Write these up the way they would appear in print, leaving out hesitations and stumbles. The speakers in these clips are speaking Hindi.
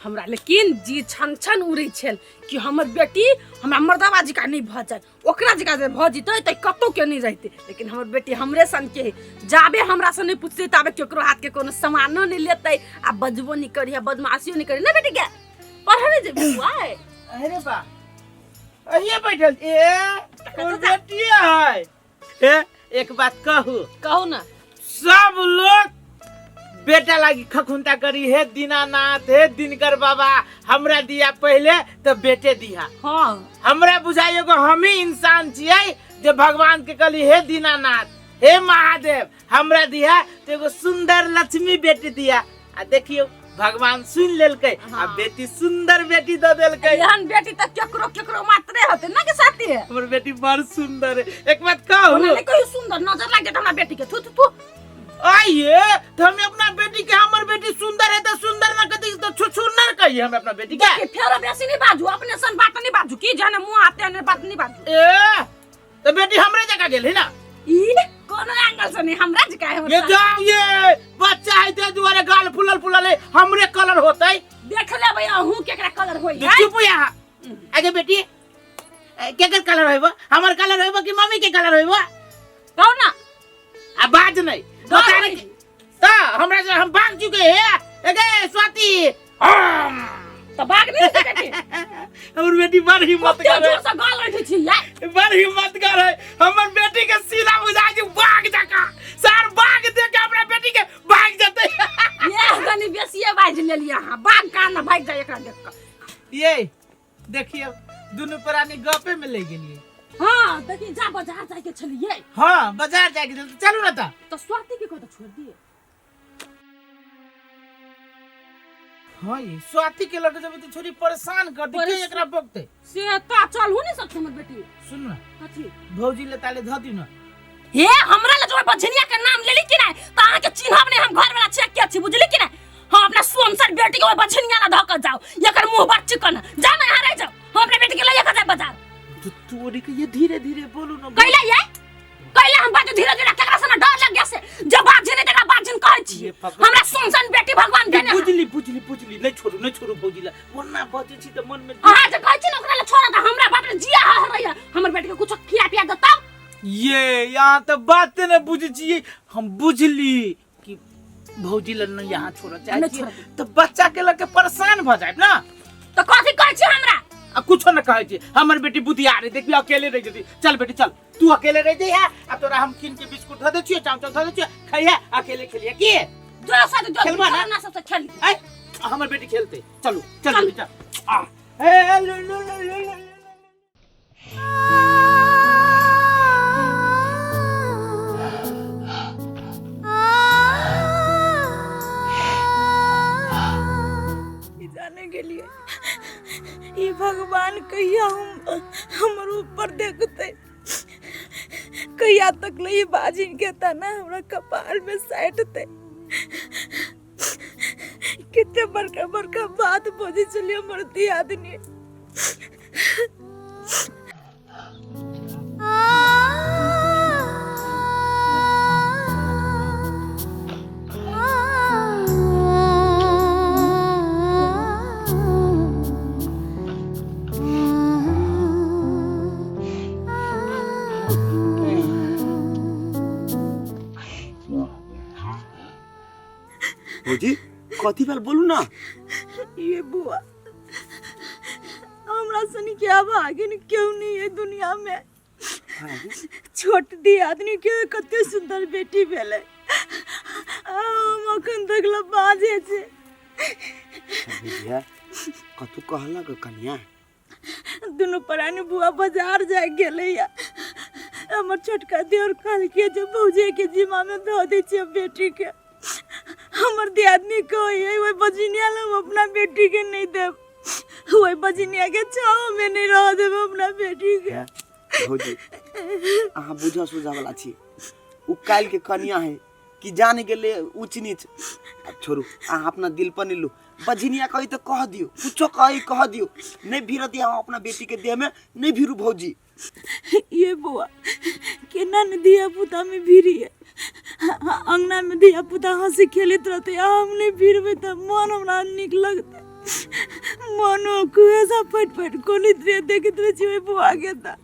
हमरा लेकिन जी छन छन उड़ै छल कि हमर बेटी हमरा मर्दाबा जिका नहीं भ जाए ओकरा जिका जे भ जितै त कतो के नहीं रहते लेकिन हमर बेटी हमरे सन के जाबे हमरा से नहीं पूछते ताबे केकरो हाथ के कोनो सामानो नहीं लेतै आ बजबो नहीं करिया बदमाशियो नहीं करी ना बेटी के पढ़ने जे बुआ अरे बा अहिए बैठल और बेटी है एक बात कहू ना सब लोग बेटा लागी खखुंता करी हे दीनानाथ हे दिनकर बाबा हमरा दिया पहले तो बेटे दिया हां हमरा बुझाइयो को हम ही इंसान छियै जे भगवान के कहली हे दीनानाथ हे महादेव हमरा दिया तो एगो सुंदर लक्ष्मी बेटी दिया आ देखियो भगवान सुन लेलकै आ बेटी सुंदर बेटी द देलकै एहन बेटी त केकरो केकरो मात्रे होते ना के साथी है हमर बेटी बड़ सुंदर है एक बात कहू ना कोई सुंदर नजर लाग जात हमरा बेटी के थू आइए तो हमें अपना बेटी के हमर बेटी सुंदर है तो सुंदर ना कहती तो छुछुनर कहिए हम अपना बेटी के फेर बेसी नहीं बाजू अपने सन बात नहीं बाजू की जाने मुंह आते ने बात नहीं बाजू ए तो बेटी हमरे जगह गेल है ना ई कोनो एंगल से नहीं हमरा जगह है ये जाओ ये बच्चा है ते दुआरे गाल फुलल है हमरे कलर होतै देख ले भैया हूं केकरा कलर होई है चुप यहाँ आगे बेटी केकर कलर होइबो हमर कलर होइबो कि मम्मी के कलर होइबो कहो ना आ बाज नहीं बता नहीं तो हमरा से हम भाग चुके हैं एगे स्वाति तो भाग नहीं बेटी हमर बेटी बड़ हिम्मत कर जोर से गाल उठै छी यार बड़ हिम्मत कर है हमर बेटी के सीधा बुझा के भाग जाका सर भाग दे के अपना बेटी के भाग जते ये गनी बेसिए बाज ले लिया हां भाग का ना भाग जाए एकरा देख के ये देखिए दोनों प्राणी गपे में ले गेलिए हां देखिए जा बाजार जाके चलिए हां बाजार जाके चलो ना तो स्वाति के को तो छोड़ दिए हां ये स्वाति के लगे जब तो छोरी परेशान कर दी के एकरा बकते से ता चल हो नहीं सकत हमर बेटी सुन ना कथी भौजी ले ताले ध दी ना हे हमरा ले जो बझनिया के नाम लेली कि नहीं त आके चिन्हब नहीं हम घर वाला चेक के छी बुझली कि नहीं हम अपना सोनसर बेटी के बझनिया ला धक जाओ एकर मुंह बड़ चिकन जा ना यहाँ रह जाओ हम अपने बेटी के ले जाए बाजार तो तोरी के ये धीरे-धीरे बोलो ना कैला हम बात धीरे-धीरे केकरा से डर लग गया से जब बाजिन तेरा बाजिन कहै छी हमरा सोनसन बेटी भगवान देने बुझली नहीं छोड़ू भौजी ला वरना बजे छी त मन में हां जे कहै छी ना ओकरा ले छोड़ा द हमरा बाप रे जिया ह रहिया हमर बेटी के कुछ खिया पिया दे तब ये यहाँ तो बात न बुझ छी हम बुझली कि भौजी ला न यहाँ छोड़ा चाहिए तो बच्चा के लगे परेशान भ जाए ना तो कथि कहै छी हमरा आ कुछ न कहै छी हमर बेटी बुधिया रे देखबी अकेले रह जती चल बेटी चल तू अकेले रह जई है आ तोरा हम किन के बिस्कुट ध दे छियो चावल ध दे छियो खइया अकेले खेलिए की जो साथ जो खेलबा ना सब से खेल ए हमर बेटी खेलते चलो चल बेटा आ ए लो जाने के लिए ये भगवान कहिया हमर ऊपर देखते कहिया तक ले ये बाजिन के तना हमरा कपाल में साटते कितने बड़का बात बोझी चलिए मरती आदमी भौजी कथी बाल बोलू ना ये बुआ हमरा सनी क्या भागिन क्यों नहीं है दुनिया में छोट दी आदमी के कते सुंदर बेटी भेले हम अखन तक ल बाजे छे भैया कतु कहला ग कन्या दोनों प्राणी बुआ बाजार जा गेले या हमर छोटका देवर काल के जो भौजे के जिम्मा में धो दे छे बेटी के हमर दियादनी को ये वो बजिनिया ला अपना बेटी के नहीं दे वो बजिनिया के छाव में नहीं रह दे अपना बेटी के भौजी आहा बुझा सुझा वाला छी उ काल के कन्या है कि जाने के लिए ऊंच नीच छोड़ू आहा अपना दिल पर नहीं लो बजिनिया कही तो कह दियो कुछो कह दियो नहीं भीर दिया अपना बेटी के देह में नहीं भीरू भौजी ये बुआ केना न दिया पुता में भीरी है अंगना में दिया पुता हंसी खेलित रहते हम नहीं भीरबे त मन हमरा निक लगते मनो कुएसा फटफट कोनी रे देखित रहे छी बुआ के ता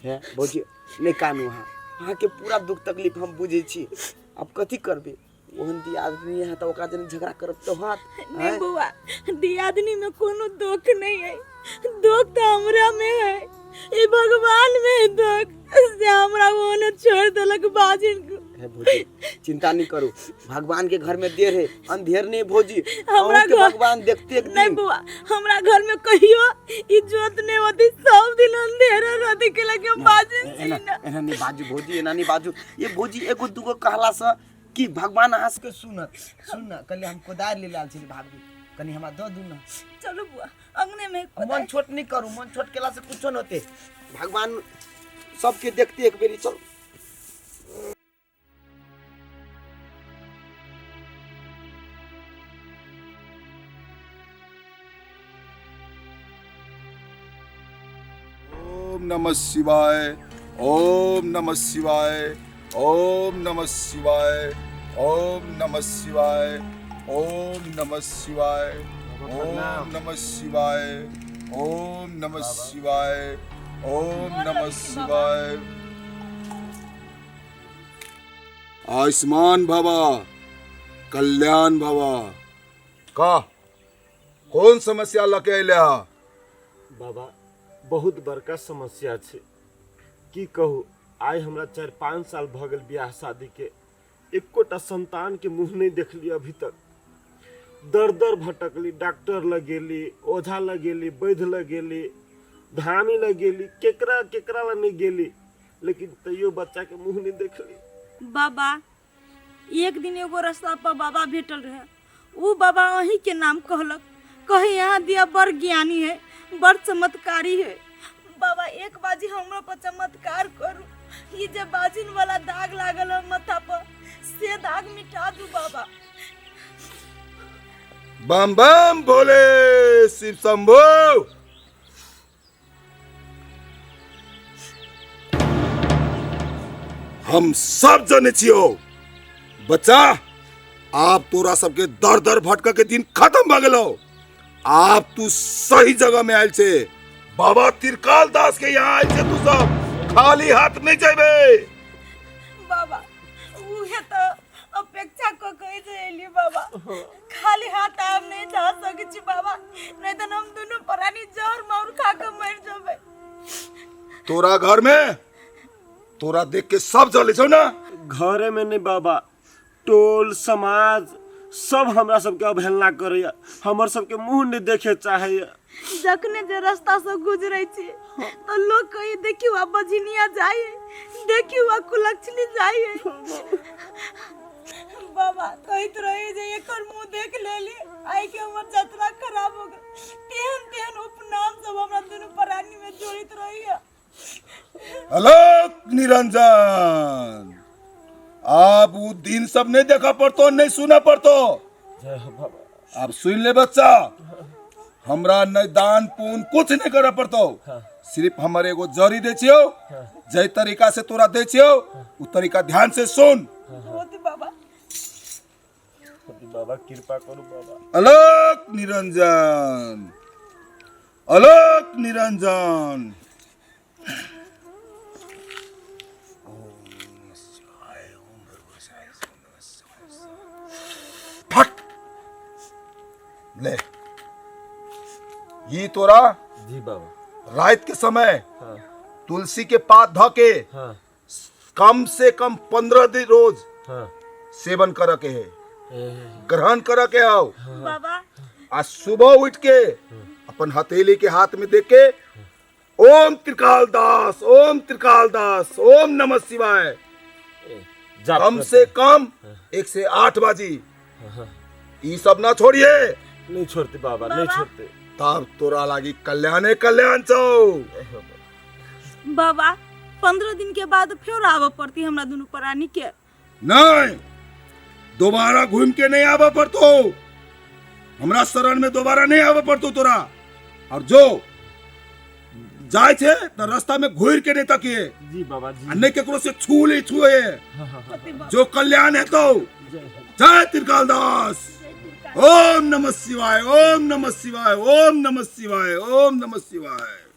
है भौजी नहीं कानू अहाँ के पूरा दुख तकलीफ हम बुझे छी अब कथी करबे ओहन दी आदमी है तो ओकरा जन झगड़ा करब तो हाथ नहीं बुआ दियादनी में कोनो दुख नहीं है, दुख तो हमरा में है, ये भगवान में है दुख से हमरा वो ने छोड़ देलक बाजिन को। है भौजी चिंता नहीं करो, भगवान के घर में देर है अंधेर नहीं भौजी, हमरा के घर भगवान देखते एक नहीं दिन। बुआ हमरा घर में कहियो इज्जत नहीं होती, सब दिन अंधेरा रहती के लगे बाजिन छी ना। एना नहीं बाजू भौजी, एना नहीं बाजू, ये भौजी एगो दुगो कहला से कि भगवान आस के सुनत सुन ना कल हम कोदार ले लाल छी भाभी कनी हमरा दो दू ना। चलो बुआ अंगने में मन छोट नहीं करू, मन छोट केला से कुछो न होते, भगवान सबके देखते एक बेरी चल। ओम नमः शिवाय, ओम नमः शिवाय, ओम नमः शिवाय, ओम नमः शिवाय, ओम नमः शिवाय, ओम नमः शिवाय, ओम नमः शिवाय, ओम नमः शिवाय। आयुष्मान भवा, कल्याण भवा। का कौन समस्या लके अइले? बाबा बहुत बड़का समस्या छै, की कहू आइ हमरा 4-5 साल भ गेल बियाह शादी के, एकोटा संतान के मुंह नहीं देखली अभी तक। दर दर भटकली, डॉक्टर लगेली, ओझा लगेली, वैद्य लगेली, धामी लगेली, केकरा केकरा ला नहीं गेली, लेकिन तैयो बच्चा के मुंह नहीं देखली। बाबा एक दिन एगो रास्ता पर बाबा भेटल रहे, वो बाबा अही के नाम कहलक, कहे यहाँ दिया बड़ ज्ञानी है, बड़ चमत्कारी है। बाबा एक बाजी हमरा पर चमत्कार करू, ये जब बाजिन वाला दाग लागल है माथा पर, से दाग मिटा दू बाबा। बम बम भोले शिव शंभू। हम सब जाने छियो बच्चा, आप तोरा सबके दर दर भटका के दिन खत्म भ गेलो, आप तू सही जगह में आयल छे। बाबा त्रिकाल दास के यहाँ आयल छे, तू सब खाली हाथ नहीं जाबे। बाबा उहे तो अपेक्षा को कहि देली बाबा, खाली हाथ आब नहीं जा सके छी बाबा, नहीं तो हम दोनों परानी जहर मार खा के मर जाबे। तोरा घर में तोरा देख के सब जले छौ ना? घरे में नहीं बाबा, टोल समाज सब हमरा सबके अवहेलना करैया, हमर सबके मुंह नहीं देखे चाहैया। जखने जे रास्ता से गुजरै छी तो लोग कहि देखियो आ बजिनिया जाए, देखियो आ कुलक्षणी जाए। बाबा कहत रहे जे एकर मुंह देख लेली, आइ के हमर यात्रा खराब हो गेल, तेहन तेहन उपनाम सब हमरा दुनू प्राणी में जोड़ित रहिया। अलग निरंजन, आप वो दिन सब नहीं देखा पड़तो, नहीं सुना पड़तो। अब सुन ले बच्चा, हमरा नहीं दान पुण्य कुछ नहीं करे पड़तो, सिर्फ हमारे एगो जरी दे छियो, जय तरीका से तोरा दे छियो, उ तरीका ध्यान से सुन। होती बाबा बाबा कृपा करू बाबा। अलग निरंजन, अलग निरंजन। फट ले ये तोरा जी बाबा। रात के समय हाँ तुलसी के पात ध के हाँ कम से कम 15 दिन रोज हाँ सेवन कर के है, ग्रहण कर के आओ। बाबा आज सुबह उठ के अपन हथेली के हाथ में देख के ओम त्रिकाल दास, ओम त्रिकाल दास, ओम नमः शिवाय कम से कम 1 से 8 बाजी। ये सब ना छोड़िए। नहीं छोड़ते बाबा, नहीं छोड़ते। तब तोरा लागी कल्याणे कल्याण छौ। बाबा 15 दिन के बाद फिर आवे पड़ती हमरा दोनों प्राणी के? नहीं, दोबारा घूम के नहीं आवा पड़तो, हमरा शरण में दोबारा नहीं आवा पड़तो तोरा। और जो जाए छे तो रास्ता में घूर के नहीं तकिए जी बाबा जी। अन्य केकरो से छूले छुए जो कल्याण है तो। जय त्रिकाल दास। ओम नमः शिवाय, ओम नमः शिवाय, ओम नमः शिवाय, ओम नमः शिवाय।